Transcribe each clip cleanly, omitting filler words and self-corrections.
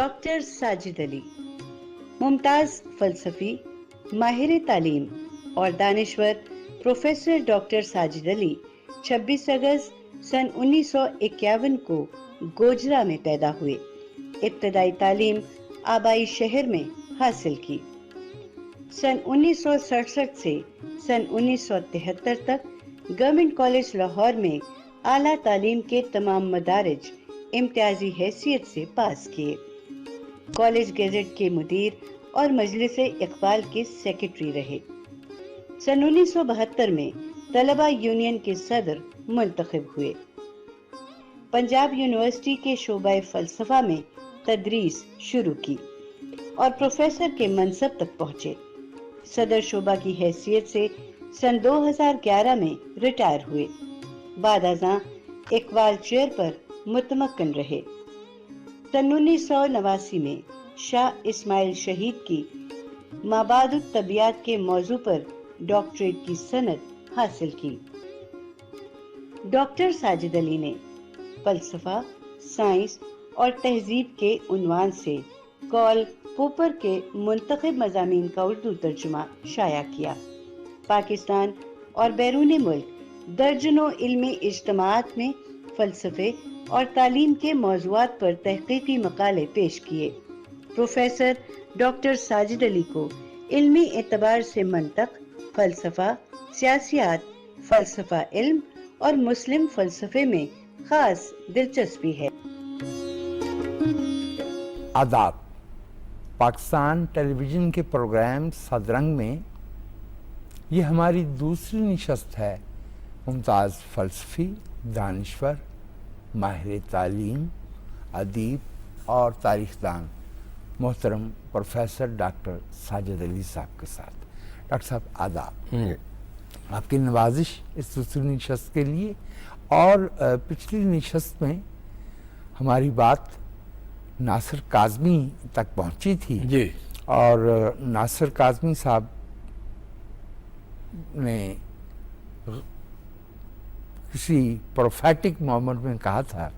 Doctor Sajid علی ممتاز فلسفی، ماہر تعلیم اور دانشور پروفیسر ڈاکٹر ساجد علی 26 اگست سن 1951 کو گوجرا میں پیدا ہوئے۔ ابتدائی تعلیم آبائی شہر میں حاصل کی۔ سن 1967 سے سن 1973 تک گورنمنٹ کالج لاہور میں اعلیٰ تعلیم کے تمام مدارج امتیازی حیثیت سے پاس کیے۔ کالج گیزٹ کے مدیر اور مجلس اقبال کے سیکرٹری رہے۔ سن 1972 میں طلبہ یونین کے صدر منتخب ہوئے۔ پنجاب یونیورسٹی کے شعبہ فلسفہ میں تدریس شروع کی اور پروفیسر کے منصب تک پہنچے۔ صدر شعبہ کی حیثیت سے سن 2011 میں ریٹائر ہوئے۔ بعد ازاں اقبال چیئر پر متمکن رہے۔ سن 1989 میں شاہ اسماعیل شہید کی مابعد الطبیعیات کے موضوع پر ڈاکٹریٹ کی سند حاصل کی۔ ڈاکٹر ساجد علی نے فلسفہ، سائنس اور تہذیب کے عنوان سے کال پوپر کے منتخب مضامین کا اردو ترجمہ شائع کیا۔ پاکستان اور بیرون ملک درجنوں علمی اجتماعات میں فلسفے اور تعلیم کے موضوعات پر تحقیقی مقالے پیش کیے۔ پروفیسر ڈاکٹر ساجد علی کو علمی اعتبار سے منطق، فلسفہ، سیاسیات، فلسفہ علم اور مسلم فلسفے میں خاص دلچسپی ہے۔ آداب۔ پاکستان ٹیلی ویژن کے پروگرام صدرنگ میں یہ ہماری دوسری نشست ہے۔ ممتاز فلسفی، دانشور، ماہر تعلیم، ادیب اور تاریخ دان محترم پروفیسر ڈاکٹر ساجد علی صاحب کے ساتھ۔ ڈاکٹر صاحب آداب۔ آپ کی نوازش اس دوسری نشست کے لیے، اور پچھلی نشست میں ہماری بات ناصر کاظمی تک پہنچی تھی جی، اور ناصر کاظمی صاحب نے کسی پروفیٹک مومنٹ میں کہا تھا،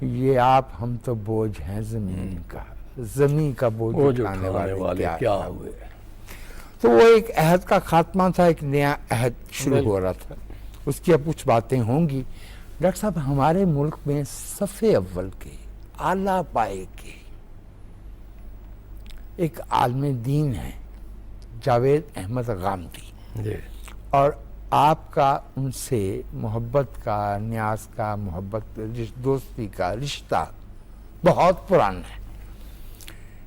یہ آپ ہم تو بوجھ ہیں زمین کا، زمین کا بوجھ اٹھانے والے کیا ہوئے۔ تو وہ ایک عہد کا خاتمہ تھا، ایک نیا عہد شروع ہو رہا تھا، اس کی اب کچھ باتیں ہوں گی۔ ڈاکٹر صاحب، ہمارے ملک میں صف اول کے اعلیٰ پائے کے ایک عالم دین ہے جاوید احمد غامدی، اور آپ کا ان سے محبت کا، نیاز کا، محبت دوستی کا رشتہ بہت پرانا ہے۔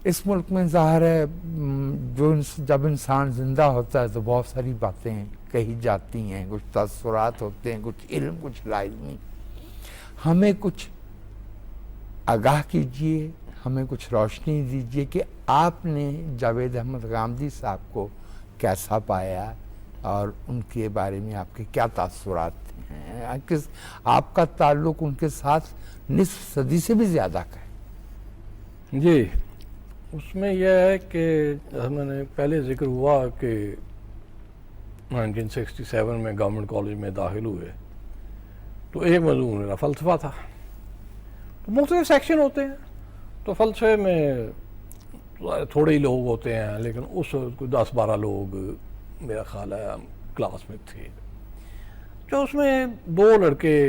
اس ملک میں ظاہر ہے جب انسان زندہ ہوتا ہے تو بہت ساری باتیں کہی جاتی ہیں، کچھ تاثرات ہوتے ہیں، کچھ علم، کچھ لا علمی۔ ہمیں کچھ آگاہ کیجئے، ہمیں کچھ روشنی دیجئے کہ آپ نے جاوید احمد غامدی صاحب کو کیسا پایا اور ان کے بارے میں آپ کے کیا تاثرات ہیں۔ آپ کا تعلق ان کے ساتھ نصف صدی سے بھی زیادہ کا ہے۔ جی، اس میں یہ ہے کہ میں نے پہلے ذکر ہوا کہ 1967 میں گورنمنٹ کالج میں داخل ہوئے تو ایک موضوع میرا فلسفہ تھا۔ تو مختلف سیکشن ہوتے ہیں، تو فلسفے میں تھوڑے ہی لوگ ہوتے ہیں، لیکن اس وقت 10-12 لوگ میرا خیال ہے کلاس میں تھے، جو اس میں 2 لڑکے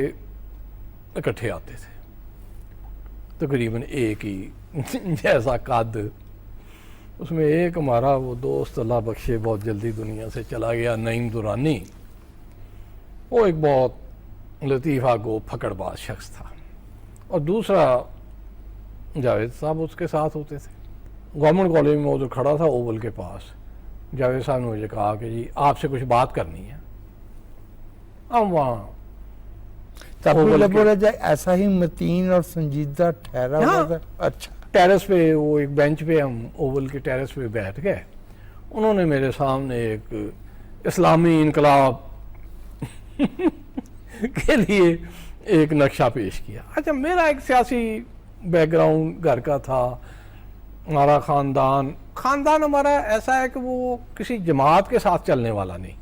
اکٹھے آتے تھے، تقریباً ایک ہی جیسا قد۔ اس میں ایک ہمارا وہ دوست اللہ بخشے بہت جلدی دنیا سے چلا گیا، نعیم دورانی، وہ ایک بہت لطیفہ گو پھکڑ باز شخص تھا، اور دوسرا جاوید صاحب اس کے ساتھ ہوتے تھے۔ گورنمنٹ کالج میں وہ جو کھڑا تھا اوول کے پاس، جاوید صاحب نے مجھے کہا کہ جی آپ سے کچھ بات کرنی ہے۔ ہم وہاں بولا جائے ایسا ہی متین اور سنجیدہ ٹھہرا ہوا تھا۔ اچھا، ٹیرس پہ، وہ ایک بینچ پہ، ہم اوول کے ٹیرس پہ بیٹھ گئے۔ انہوں نے میرے سامنے ایک اسلامی انقلاب کے لیے ایک نقشہ پیش کیا۔ اچھا، میرا ایک سیاسی بیک گراؤنڈ گھر کا تھا، ہمارا خاندان ہمارا ایسا ہے کہ وہ کسی جماعت کے ساتھ چلنے والا نہیں۔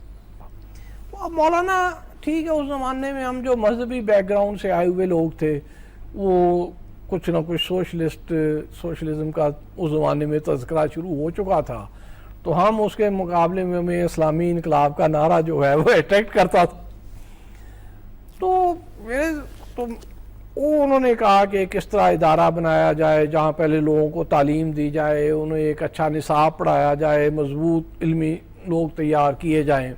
اب مولانا ٹھیک ہے، اس زمانے میں ہم جو مذہبی بیک گراؤنڈ سے آئے ہوئے لوگ تھے، وہ کچھ نہ کچھ سوشلزم کا اس زمانے میں تذکرہ شروع ہو چکا تھا، تو ہم اس کے مقابلے میں اسلامی انقلاب کا نعرہ جو ہے وہ اٹریکٹ کرتا تھا. تو انہوں نے کہا کہ کس طرح ادارہ بنایا جائے جہاں پہلے لوگوں کو تعلیم دی جائے، انہیں ایک اچھا نصاب پڑھایا جائے، مضبوط علمی لوگ تیار کیے جائیں.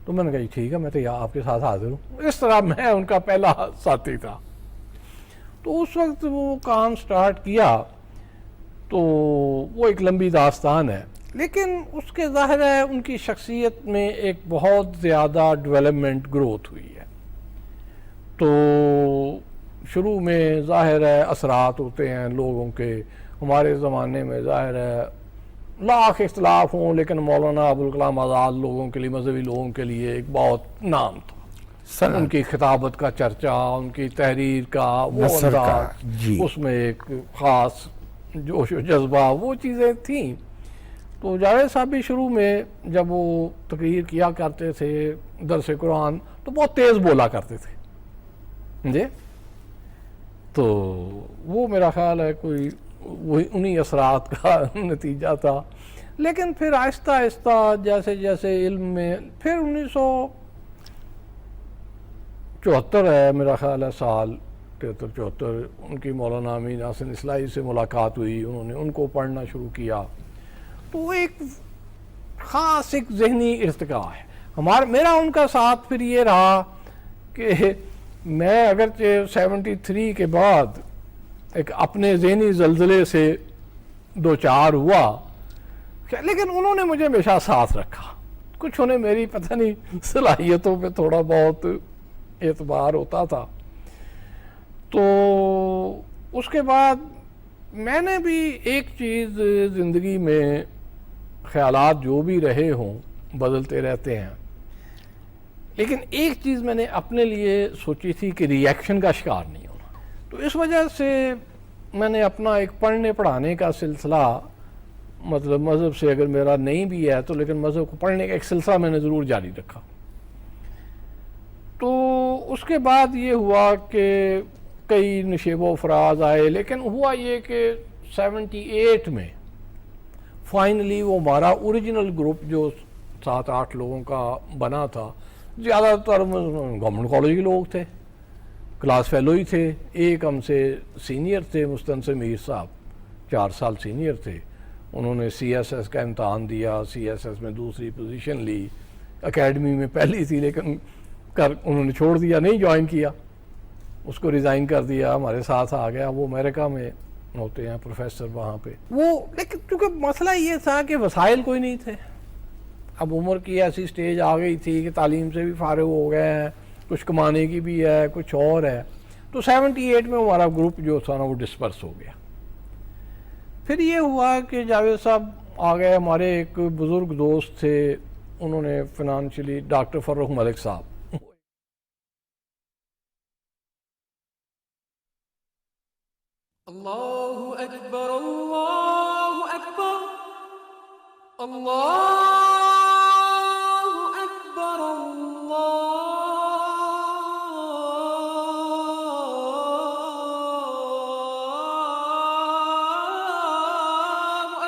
تو میں نے کہا ٹھیک ہے، میں تو آپ کے ساتھ حاضر ہوں. اس طرح میں ان کا پہلا ساتھی تھا. تو اس وقت وہ کام سٹارٹ کیا تو وہ ایک لمبی داستان ہے، لیکن اس کے ظاہر ہے ان کی شخصیت میں ایک بہت زیادہ ڈیولپمنٹ گروتھ ہوئی ہے. تو شروع میں ظاہر ہے اثرات ہوتے ہیں لوگوں کے. ہمارے زمانے میں ظاہر ہے لاکھ اختلاف ہوں، لیکن مولانا ابوالکلام آزاد لوگوں کے لیے، مذہبی لوگوں کے لیے ایک بہت نام تھا. ان کی خطابت کا چرچا، ان کی تحریر کا وہ انداز، اس میں ایک خاص جوش و جذبہ، وہ چیزیں تھیں. تو جاوید صاحب بھی شروع میں جب وہ تقریر کیا کرتے تھے درس قرآن تو بہت تیز بولا کرتے تھے جی. تو وہ میرا خیال ہے کوئی وہی انہی اثرات کا نتیجہ تھا. لیکن پھر آہستہ آہستہ جیسے جیسے علم میں پھر 1974 ہے میرا خیال ہے سال 73-74 ان کی مولانا امین حسن اصلاحی سے ملاقات ہوئی. انہوں نے ان کو پڑھنا شروع کیا. تو ایک خاص ایک ذہنی ارتقاء ہے میرا ان کا ساتھ. پھر یہ رہا کہ میں اگرچہ 73 کے بعد ایک اپنے ذہنی زلزلے سے دوچار ہوا، لیکن انہوں نے مجھے ہمیشہ ساتھ رکھا. کچھ انہیں میری پتہ نہیں صلاحیتوں پہ تھوڑا بہت اعتبار ہوتا تھا. تو اس کے بعد میں نے بھی ایک چیز زندگی میں، خیالات جو بھی رہے ہوں بدلتے رہتے ہیں، لیکن ایک چیز میں نے اپنے لیے سوچی تھی کہ ری ایکشن کا شکار نہیں ہونا. تو اس وجہ سے میں نے اپنا ایک پڑھنے پڑھانے کا سلسلہ، مطلب مذہب سے اگر میرا نہیں بھی ہے تو لیکن مذہب کو پڑھنے کا ایک سلسلہ میں نے ضرور جاری رکھا. تو اس کے بعد یہ ہوا کہ کئی نشیب و افراز آئے، لیکن ہوا یہ کہ 78 میں فائنلی وہ ہمارا اوریجنل گروپ جو 7-8 لوگوں کا بنا تھا، زیادہ تر گورنمنٹ کالج کے لوگ تھے، کلاس فیلو ہی تھے. ایک ہم سے سینئر تھے مستنصر میر صاحب، 4 سال سینئر تھے. انہوں نے سی ایس ایس کا امتحان دیا، سی ایس ایس میں دوسری پوزیشن لی. اکیڈمی میں پہلی تھی لیکن انہوں نے چھوڑ دیا، نہیں جوائن کیا، اس کو ریزائن کر دیا، ہمارے ساتھ آ گیا. وہ امریکہ میں ہوتے ہیں پروفیسر وہاں پہ. وہ لیکن چونکہ مسئلہ یہ تھا کہ وسائل کوئی نہیں تھے. اب عمر کی ایسی سٹیج آ گئی تھی کہ تعلیم سے بھی فارغ ہو گئے ہیں، کچھ کمانے کی بھی ہے، کچھ اور ہے. تو 78 میں ہمارا گروپ جو تھا نا وہ ڈسپرس ہو گیا. پھر یہ ہوا کہ جاوید صاحب آ گئے. ہمارے ایک بزرگ دوست تھے، انہوں نے فائنانشلی، ڈاکٹر فرخ ملک صاحب. اللہ اکبر اللہ اکبر اللہ اکبر اللہ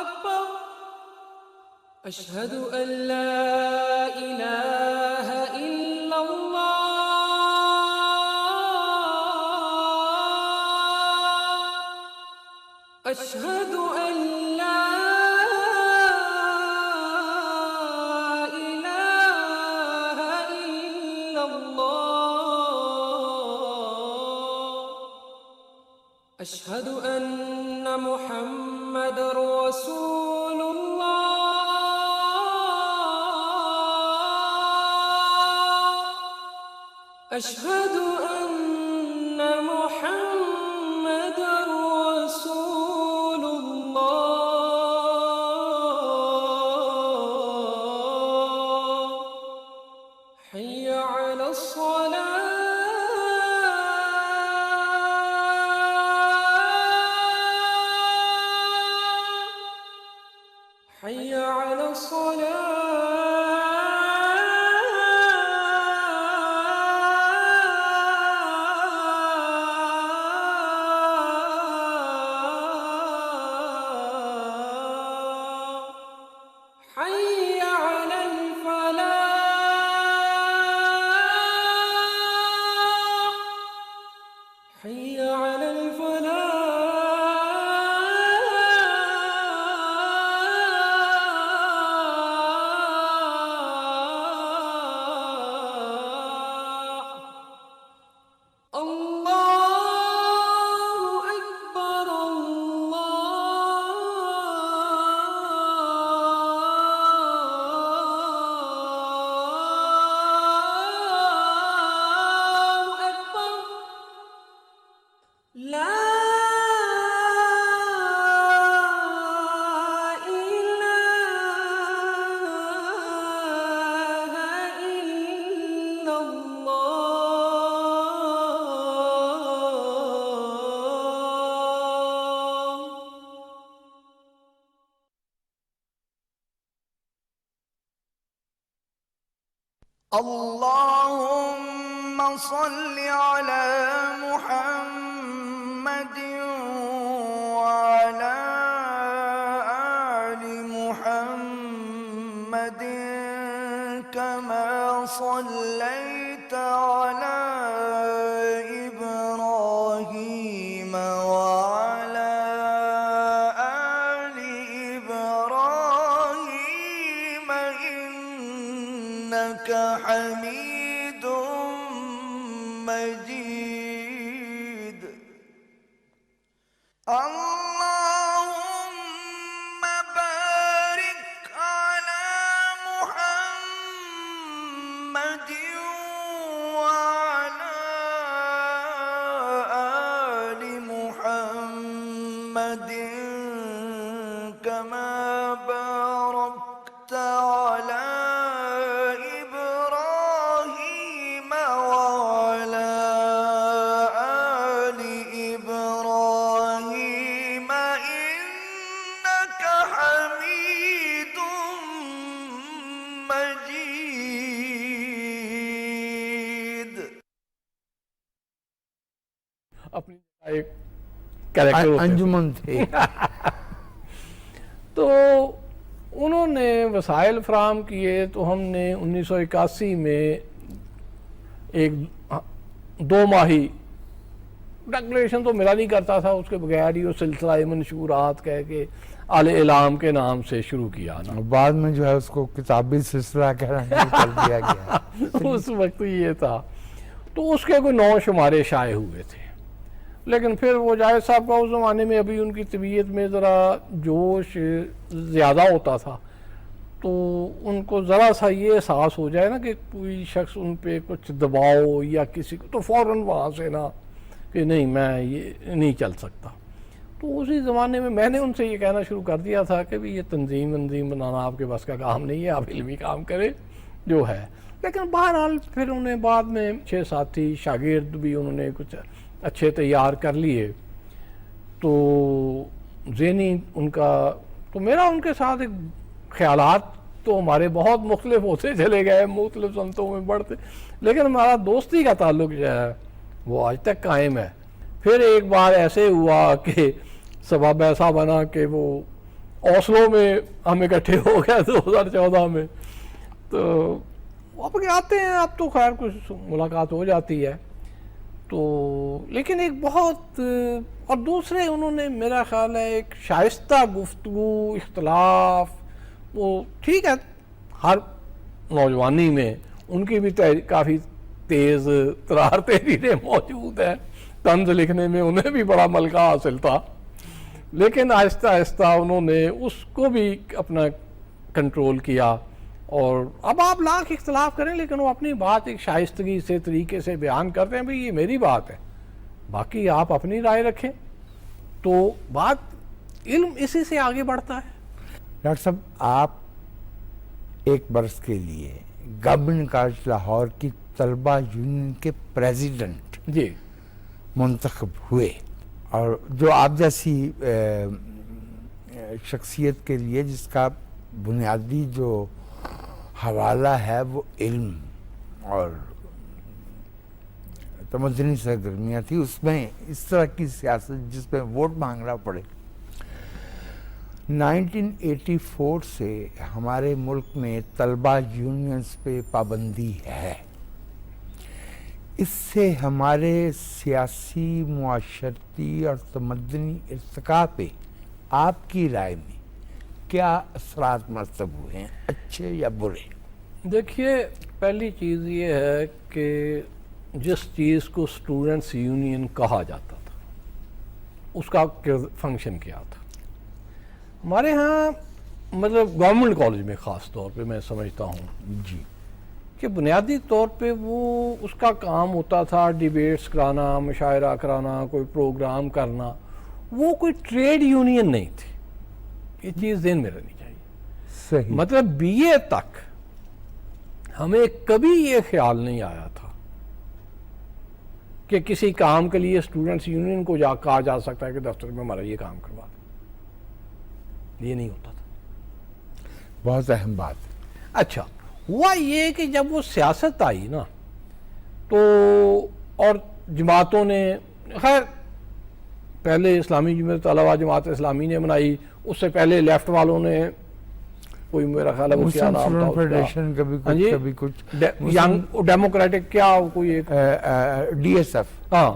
اکبر. اشہد ان لا الہ الا اللہ اشہد ان لا الہ الا اللہ اشہد ان محمد رسول اللہ اشہد ان محمد رسول اللہ. حی علی الصلاة حی علی الصلاة. حي على الفلاح حي على الفلاح الله أكبر الله أكبر لا إله إلا الله اللهم صل على محمد وعلى آل محمد كما صليت على إبراهيم وعلى آل إبراهيم إنك حميد مجيد اللهم بارك على محمد وعلى آل محمد كما باركت على إبراهيم وعلى آل إبراهيم إنك حميد مجيد. اپنی ایک کریکٹر ہوتے تھے. انجمن تھے. تو انہوں نے وسائل فراہم کیے تو ہم نے 1981 میں ایک 2 ماہی ڈکلیریشن تو ملا نہیں کرتا تھا، اس کے بغیر ہی وہ سلسلہ منشورات کہہ کے اعلام کے نام سے شروع کیا نا. بعد میں جو ہے اس کو کتابی سلسلہ کہنا کر دیا گیا. اس وقت یہ تھا. تو اس کے کوئی 9 شمارے شائع ہوئے تھے، لیکن پھر وہ جاوید صاحب کا اس زمانے میں ابھی ان کی طبیعت میں ذرا جوش زیادہ ہوتا تھا، تو ان کو ذرا سا یہ احساس ہو جائے نا کہ کوئی شخص ان پہ کچھ دباؤ یا کسی کو، تو فوراً وہاں سے نا کہ نہیں میں یہ نہیں چل سکتا. تو اسی زمانے میں نے ان سے یہ کہنا شروع کر دیا تھا کہ بھی یہ تنظیم بنانا آپ کے بس کا کام نہیں ہے، آپ علمی کام کریں جو ہے. لیکن بہرحال پھر انہیں بعد میں 6 ساتھی شاگرد بھی انہوں نے کچھ اچھے تیار کر لیے. تو ذہنی ان کا تو میرا ان کے ساتھ ایک خیالات تو ہمارے بہت مختلف ہوتے چلے گئے، مختلف سمتوں میں بڑھتے، لیکن ہمارا دوستی کا تعلق جو ہے وہ آج تک قائم ہے. پھر ایک بار ایسے ہوا کہ سبب ایسا بنا کہ وہ اوسلو میں ہم اکٹھے ہو گئے 2014 میں. تو اب آتے ہیں، اب تو خیر کچھ ملاقات ہو جاتی ہے. تو لیکن ایک بہت اور دوسرے انہوں نے میرا خیال ہے ایک شائستہ گفتگو، اختلاف، وہ ٹھیک ہے ہر نوجوانی میں ان کی بھی کافی تیز ترار تحریریں موجود ہیں، طنز لکھنے میں انہیں بھی بڑا ملکہ حاصل تھا، لیکن آہستہ آہستہ انہوں نے اس کو بھی اپنا کنٹرول کیا. اور اب آپ لاکھ اختلاف کریں لیکن وہ اپنی بات ایک شائستگی سے طریقے سے بیان کرتے ہیں، بھئی یہ میری بات ہے، باقی آپ اپنی رائے رکھیں. تو بات علم اسی سے آگے بڑھتا ہے. ڈاکٹر صاحب آپ ایک برس کے لیے گورنمنٹ کالج لاہور کی طلبہ یونین کے پریزیڈنٹ جی منتخب ہوئے، اور جو آپ جیسی شخصیت کے لیے جس کا بنیادی جو حوالہ ہے وہ علم اور تمدنی سرگرمیاں تھی، اس میں اس طرح کی سیاست جس میں ووٹ مانگنا پڑے. 1984 سے ہمارے ملک میں طلبہ یونینز پہ پابندی ہے. اس سے ہمارے سیاسی، معاشرتی اور تمدنی ارتقاء پہ آپ کی رائے میں کیا اثرات مرتب ہوئے ہیں، اچھے یا برے؟ دیکھیے، پہلی چیز یہ ہے کہ جس چیز کو اسٹوڈنٹس یونین کہا جاتا تھا اس کا فنکشن کیا تھا. ہمارے ہاں مطلب گورنمنٹ کالج میں خاص طور پہ میں سمجھتا ہوں جی کہ بنیادی طور پہ وہ اس کا کام ہوتا تھا ڈیبیٹس کرانا، مشاعرہ کرانا، کوئی پروگرام کرنا. وہ کوئی ٹریڈ یونین نہیں تھی. یہ چیز ذہن میں رہنی چاہیے. صحیح. مطلب بی اے تک ہمیں کبھی یہ خیال نہیں آیا تھا کہ کسی کام کے لیے اسٹوڈنٹس یونین کو کہا جا سکتا ہے کہ دفتر میں ہمارا یہ کام کروا دیں. یہ نہیں ہوتا تھا. بہت اہم بات ہے. اچھا، ہوا یہ کہ جب وہ سیاست آئی نا تو اور جماعتوں نے، خیر پہلے اسلامی جمعیت طلبہ جماعت اسلامی نے بنائی، اس سے پہلے لیفٹ والوں نے، کوئی میرا خیال ہے وہ کیا نام تھا فیڈریشن، کبھی کچھ ینگ ڈیموکریٹک، کیا کوئی ایک ڈی ایس ایف. ہاں.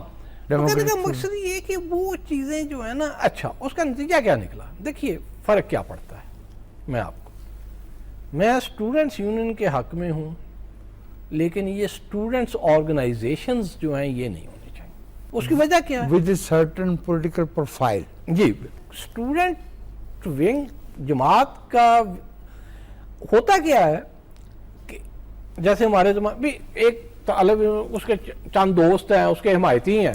کہنے کا مقصد یہ کہ وہ چیزیں جو ہے نا، اچھا اس کا نتیجہ کیا نکلا؟ دیکھیے فرق کیا پڑتا ہے. میں اسٹوڈنٹس یونین کے حق میں ہوں، لیکن یہ اسٹوڈنٹس آرگنائزیشنز جو ہیں یہ نہیں ہونی چاہیے. اس کی وجہ کیا ہے؟ With a certain political profile. جی، اسٹوڈنٹ ونگ جماعت کا ہوتا کیا ہے کہ جیسے ہمارے بھی ایک طالب اس کے چند دوست ہیں، اس کے حمایتی ہیں.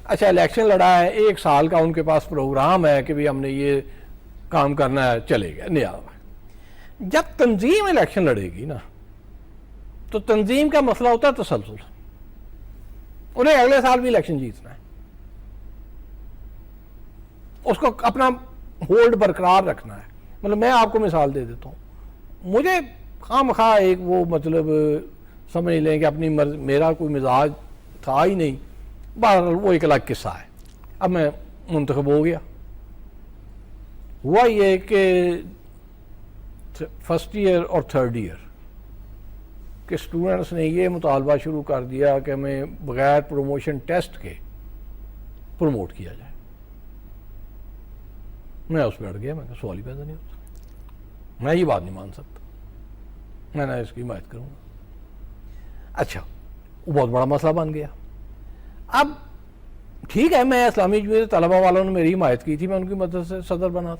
اچھا الیکشن لڑا ہے، 1 سال کا ان کے پاس پروگرام ہے کہ بھی ہم نے یہ کام کرنا ہے، چلے گئے نیا. جب تنظیم الیکشن لڑے گی نا تو تنظیم کا مسئلہ ہوتا ہے تسلسل. انہیں اگلے سال بھی الیکشن جیتنا ہے، اس کو اپنا ہولڈ برقرار رکھنا ہے. مطلب میں آپ کو مثال دے دیتا ہوں، مجھے خواہ مخواہ ایک وہ مطلب سمجھ لیں کہ اپنی میرا کوئی مزاج تھا ہی نہیں، بہرحال وہ ایک الگ قصہ ہے. اب میں منتخب ہو گیا. ہوا یہ کہ فرسٹ ایئر اور تھرڈ ایئر کہ اسٹوڈنٹس نے یہ مطالبہ شروع کر دیا کہ ہمیں بغیر پروموشن ٹیسٹ کے پروموٹ کیا جائے. میں اس پہ اڑ گیا. میں کہا سوال ہی پیدا نہیں ہوتا، میں یہ بات نہیں مان سکتا، میں نے اس کی حمایت کروں گا. اچھا، وہ بہت بڑا مسئلہ بن گیا. اب ٹھیک ہے، میں اسلامی جمعیت طلبہ والوں نے میری حمایت کی تھی، میں ان کی مدد سے صدر بنا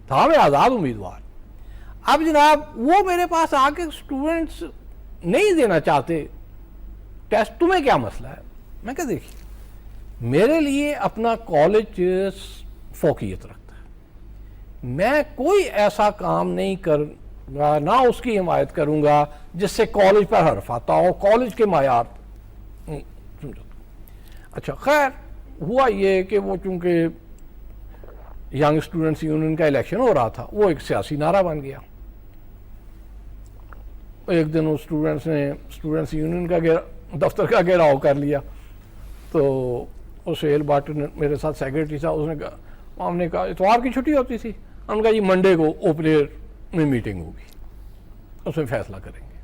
تھا میں آزاد امیدوار. اب جناب وہ میرے پاس آ کے اسٹوڈنٹس نہیں دینا چاہتے ٹیسٹ، تمہیں کیا مسئلہ ہے؟ میں کہا دیکھیے، میرے لیے اپنا کالج فوقیت رکھتا ہے. میں کوئی ایسا کام نہیں کروں گا، نہ اس کی حمایت کروں گا جس سے کالج پر حرف آتا ہو، کالج کے معیار. اچھا خیر، ہوا یہ کہ وہ چونکہ ینگ اسٹوڈنٹس یونین کا الیکشن ہو رہا تھا، وہ ایک سیاسی نعرہ بن گیا. ایک دن اسٹوڈنٹس نے اسٹوڈنٹس یونین کا دفتر کا گھیراؤ کر لیا. تو سہیل بٹ میرے ساتھ سیکرٹری تھا، اس نے کہا، ہم نے کہا اتوار کی چھٹی ہوتی تھی، ہم نے کہا یہ منڈے کو اوپن ایئر میں میٹنگ ہوگی، اس میں فیصلہ کریں گے.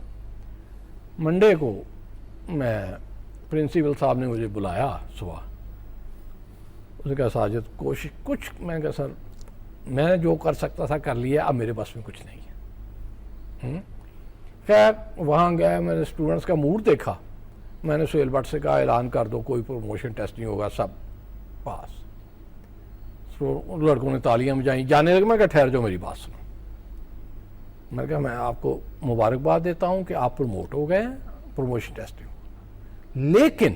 منڈے کو میں پرنسپل صاحب نے مجھے بلایا صبح. اس نے کہا ساجد کوشش کچھ، میں کہا سر میں نے جو کر سکتا تھا کر لیا، اب میرے بس میں کچھ نہیں ہے. خیر وہاں گیا، میں نے اسٹوڈنٹس کا موڈ دیکھا. میں نے سہیل بٹ سے کہا اعلان کر دو کوئی پروموشن ٹیسٹ نہیں ہوگا، سب پاس. لڑکوں نے تالیاں بجائیں، جانے لگے. میں کہا ٹھہر جاؤ میری بات سنو. میں نے کہا میں آپ کو مبارکباد دیتا ہوں کہ آپ پروموٹ ہو گئے ہیں، پروموشن ٹیسٹ نہیں ہوگا، لیکن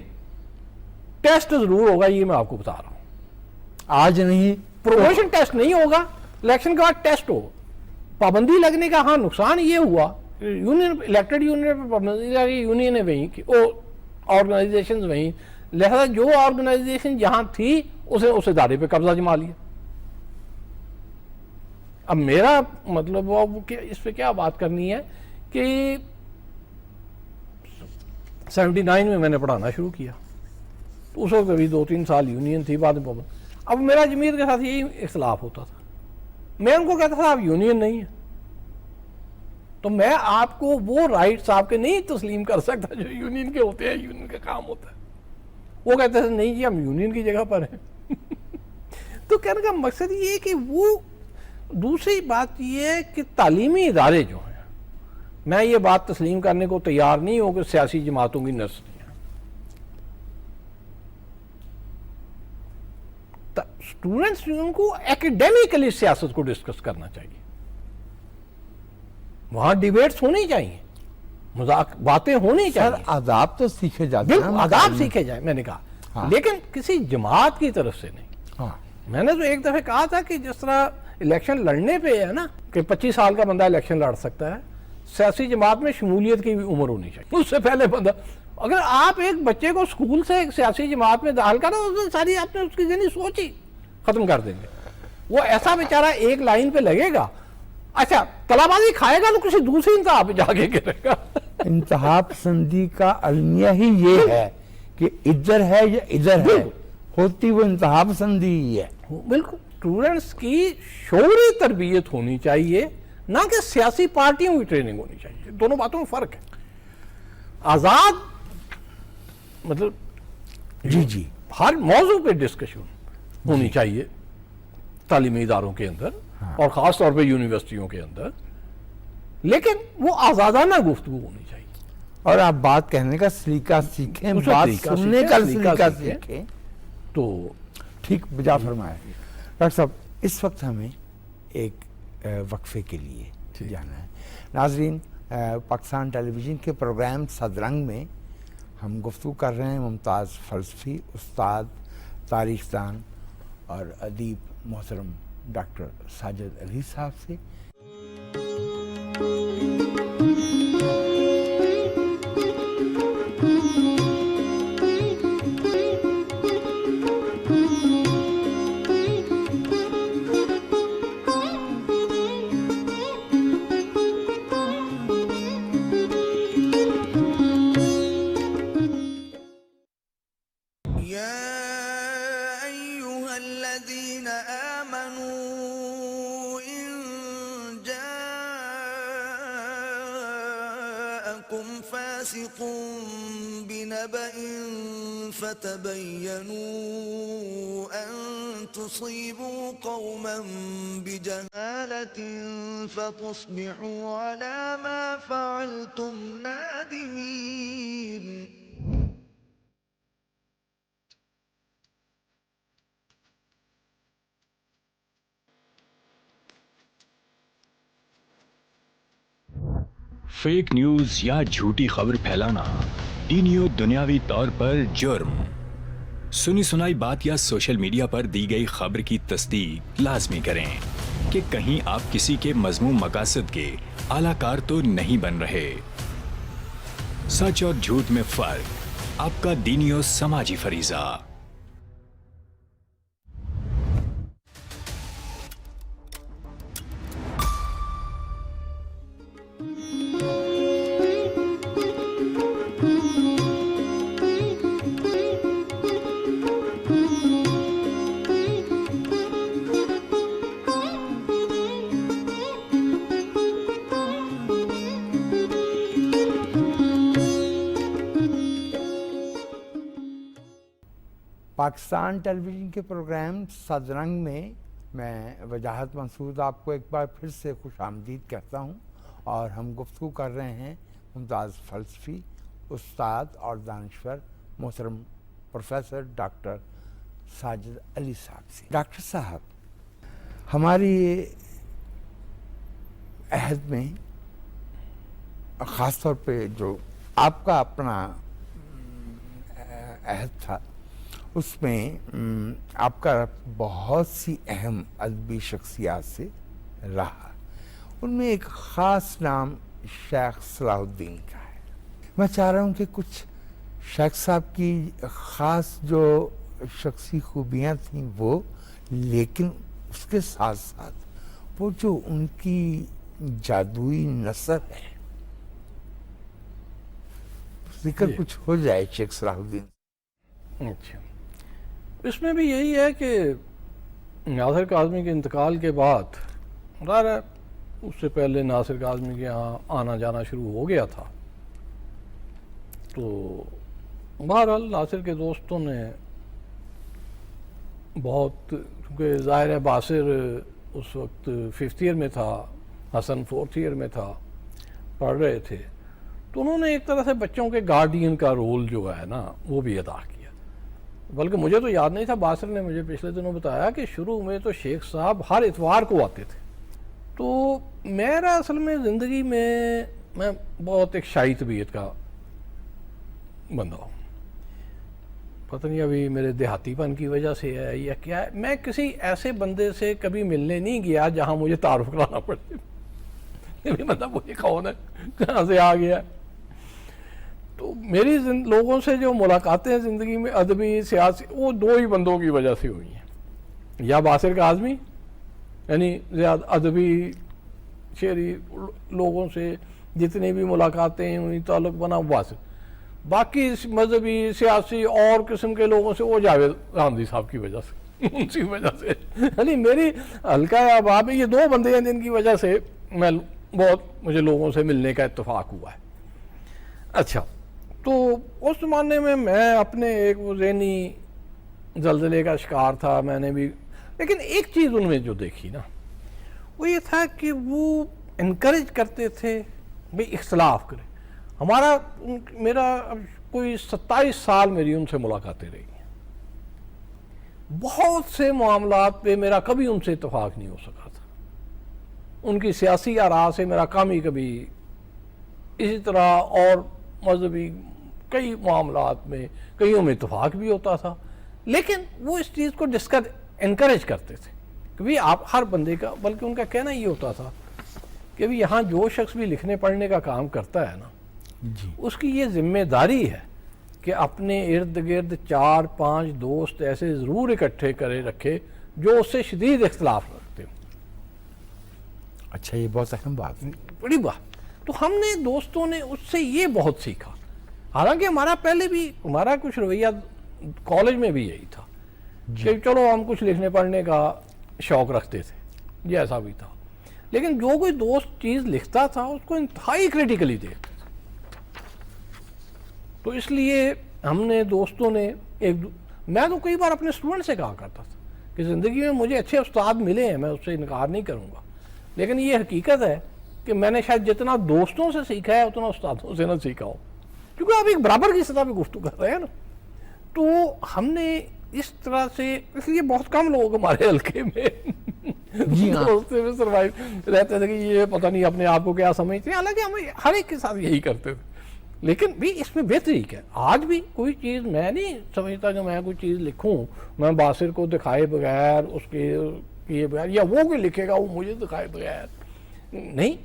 ٹیسٹ ضرور ہوگا، یہ میں آپ کو بتا رہا ہوں. آج نہیں، پروموشن ٹیسٹ نہیں ہوگا، الیکشن کے بعد ٹیسٹ ہوگا. پابندی لگنے کا ہاں نقصان یہ ہوا، یونین الیکٹڈ یونین پر پابندی لگی، یونین ہے وہیں کی، وہ آرگنائزیشنز وہیں، لہذا جو آرگنائزیشن جہاں تھی اس ادارے پہ قبضہ جما لیا. اب میرا مطلب اس پہ کیا بات کرنی ہے کہ 79 میں نے پڑھانا شروع کیا، تو اس وقت ابھی 2-3 سال یونین تھی، بعد میں اب میرا جمعیت کے ساتھ یہی اختلاف ہوتا تھا میں ان کو کہتا تھا آپ یونین نہیں ہیں، تو میں آپ کو وہ رائٹس آپ کے نہیں تسلیم کر سکتا جو یونین کے ہوتے ہیں، یونین کا کام ہوتا ہے. وہ کہتے تھے نہیں جی ہم یونین کی جگہ پر ہیں. تو کہنے کا مقصد یہ ہے کہ وہ دوسری بات یہ ہے کہ تعلیمی ادارے جو ہیں، میں یہ بات تسلیم کرنے کو تیار نہیں ہوں کہ سیاسی جماعتوں کی نرسری ہیں. اسٹوڈنٹس ان کو ایکیڈیمیکلی سیاست کو ڈسکس کرنا چاہیے، وہاں ڈیبیٹس ہونی چاہیے، مذاق باتیں ہونی سر چاہیے، آداب تو سیکھے جاتے ہیں، بالکل آداب سیکھے جائیں، میں نے کہا، ہاں. لیکن کسی جماعت کی طرف سے نہیں. ہاں میں نے تو ایک دفعہ کہا تھا کہ جس طرح الیکشن لڑنے پہ ہے نا کہ 25 سال کا بندہ الیکشن لڑ سکتا ہے، سیاسی جماعت میں شمولیت کی بھی عمر ہونی چاہیے. اس سے پہلے بندہ، اگر آپ ایک بچے کو اسکول سے ایک سیاسی جماعت میں داخل کریں اس میں ساری آپ نے اس کی ذہنی سوچ ہی ختم کر دیں گے. وہ ایسا بیچارہ ایک لائن پہ لگے گا، اچھا کلابازی کھائے گا تو کسی دوسری انتہا پہ جا کے گرے گا. انتہا پسندی کا المیہ ہی یہ ہے کہ ادھر ہے یا ادھر ہے، ہوتی وہ انتہا پسندی ہی ہے. بالکل اسٹوڈنٹس کی شعوری تربیت ہونی چاہیے، نہ کہ سیاسی پارٹیوں کی ٹریننگ ہونی چاہیے. دونوں باتوں میں فرق ہے. آزاد مطلب جی ہر موضوع پہ ڈسکشن ہونی چاہیے تعلیمی اداروں کے اندر اور خاص طور پہ یونیورسٹیوں کے اندر، لیکن وہ آزادانہ گفتگو ہونی چاہیے. اور آپ بات کہنے کا سلیقہ سیکھیں، دوسرا بات طریقہ سننے سیکھیں، کا سلیقہ سلیقہ سیکھیں. سیکھیں. تو ٹھیک بجا فرمایا. ڈاکٹر صاحب اس وقت ہمیں ایک وقفے کے لیے جانا ہے. ناظرین، پاکستان ٹیلی ویژن کے پروگرام صدرنگ میں ہم گفتگو کر رہے ہیں ممتاز فلسفی، استاد، تاریخ دان اور ادیب محترم ڈاکٹر ساجد علی صاحب سے. يا أيها الذين آمنوا إن جاءكم فاسق بنبأ فتبينوا أن تصيبوا قوما بجهالة فتصبحوا على ما فعلتم نادمين. فیک نیوز یا جھوٹی خبر پھیلانا دینی و دنیاوی طور پر جرم. سنی سنائی بات یا سوشل میڈیا پر دی گئی خبر کی تصدیق لازمی کریں کہ کہیں آپ کسی کے مذموم مقاصد کے اعلی کار تو نہیں بن رہے. سچ اور جھوٹ میں فرق آپ کا دینی و سماجی فریضہ. پاکستان ٹیلی ویژن کے پروگرام صدرنگ میں میں وجاہت منصور آپ کو ایک بار پھر سے خوش آمدید کہتا ہوں، اور ہم گفتگو کر رہے ہیں ممتاز فلسفی، استاد اور دانشور محترم پروفیسر ڈاکٹر ساجد علی صاحب سے. ڈاکٹر صاحب، ہماری عہد میں خاص طور پہ جو آپ کا اپنا عہد تھا، اس میں آپ کا بہت سی اہم ادبی شخصیات سے رہا. ان میں ایک خاص نام شیخ صلاح الدین کا ہے. میں چاہ رہا ہوں کہ کچھ شیخ صاحب کی خاص جو شخصی خوبیاں تھیں وہ، لیکن اس کے ساتھ ساتھ وہ جو ان کی جادوئی نثر ہے، ذکر کچھ ہو جائے شیخ صلاح الدین. اچھا، اس میں بھی یہی ہے کہ ناصر کاظمی کے انتقال کے بعد ظاہر ہے اس سے پہلے ناصر کاظمی کے یہاں آنا جانا شروع ہو گیا تھا. تو بہرحال ناصر کے دوستوں نے بہت، کیونکہ ظاہر ہے باصر اس وقت 5th ایئر میں تھا، حسن 4th ایئر میں تھا، پڑھ رہے تھے، تو انہوں نے ایک طرح سے بچوں کے گارڈین کا رول جو ہے نا وہ بھی ادا کیا. بلکہ مجھے تو یاد نہیں تھا، باصر نے مجھے پچھلے دنوں بتایا کہ شروع میں تو شیخ صاحب ہر اتوار کو آتے تھے. تو میرا اصل میں زندگی میں بہت ایک شائی طبیعت کا بندہ ہوں. پتہ نہیں ابھی میرے دیہاتی پن کی وجہ سے ہے یا کیا ہے، میں کسی ایسے بندے سے کبھی ملنے نہیں گیا جہاں مجھے تعارف کرانا پڑے. یہ مطلب وہ کون ہے، کہاں سے آ گیا. تو میری لوگوں سے جو ملاقاتیں زندگی میں ادبی سیاسی، وہ 2 ہی بندوں کی وجہ سے ہوئی ہیں. یا باصر کاظمی، یعنی زیادہ ادبی شعری لوگوں سے جتنی بھی ملاقاتیں ہوئی، تعلق بنا باصر. باقی مذہبی سیاسی اور قسم کے لوگوں سے وہ جاوید غامدی صاحب کی وجہ سے، ان کی وجہ سے. یعنی میری حلقہ احباب میں یہ 2 بندے ہیں جن کی وجہ سے میں بہت مجھے لوگوں سے ملنے کا اتفاق ہوا ہے. اچھا، تو اس زمانے میں اپنے ایک وہ ذہنی زلزلے کا شکار تھا. میں نے بھی، لیکن ایک چیز ان میں جو دیکھی نا وہ یہ تھا کہ وہ انکریج کرتے تھے بھئی اختلاف کرے. میرا اب کوئی 27 سال میری ان سے ملاقاتیں رہی ہیں. بہت سے معاملات پہ میرا کبھی ان سے اتفاق نہیں ہو سکا تھا. ان کی سیاسی آراء سے میرا کام ہی کبھی، اسی طرح اور مذہبی کئی معاملات میں کئیوں میں اتفاق بھی ہوتا تھا. لیکن وہ اس چیز کو انکریج کرتے تھے کہ بھی آپ ہر بندے کا، بلکہ ان کا کہنا یہ ہوتا تھا کہ بھی یہاں جو شخص بھی لکھنے پڑھنے کا کام کرتا ہے نا، اس کی یہ ذمہ داری ہے کہ اپنے ارد گرد 4-5 دوست ایسے ضرور اکٹھے کرے رکھے جو اس سے شدید اختلاف رکھتے ہوں. اچھا، یہ بہت اہم بات ہے، بڑی بات. تو ہم نے دوستوں نے اس سے یہ بہت سیکھا. حالانکہ ہمارا پہلے بھی ہمارا کچھ رویہ کالج میں بھی یہی تھا کہ چلو ہم کچھ لکھنے پڑھنے کا شوق رکھتے تھے، یہ ایسا بھی تھا. لیکن جو کوئی دوست چیز لکھتا تھا اس کو انتہائی کریٹیکلی دیکھتے تھے. تو اس لیے ہم نے دوستوں نے میں تو کئی بار اپنے اسٹوڈنٹ سے کہا کرتا تھا کہ زندگی میں مجھے اچھے استاد ملے ہیں، میں اس سے انکار نہیں کروں گا، لیکن یہ حقیقت ہے کہ میں نے شاید جتنا دوستوں سے سیکھا ہے اتنا استادوں سے نہ سیکھا ہو، کیونکہ آپ ایک برابر کی سطح پہ گفتگو کر رہے ہیں نا. تو ہم نے اس طرح سے، اس لیے بہت کم لوگ ہمارے حلقے میں دوستے میں سروائیو رہتے تھے کہ یہ پتہ نہیں اپنے آپ کو کیا سمجھتے ہیں. حالانکہ ہم ہر ایک کے ساتھ یہی کرتے تھے. لیکن بھی اس میں بہتری کیا، آج بھی کوئی چیز میں نہیں سمجھتا کہ میں کوئی چیز لکھوں میں باصر کو دکھائے بغیر، اس کے کیے بغیر، یا وہ کوئی لکھے گا وہ مجھے دکھائے بغیر نہیں.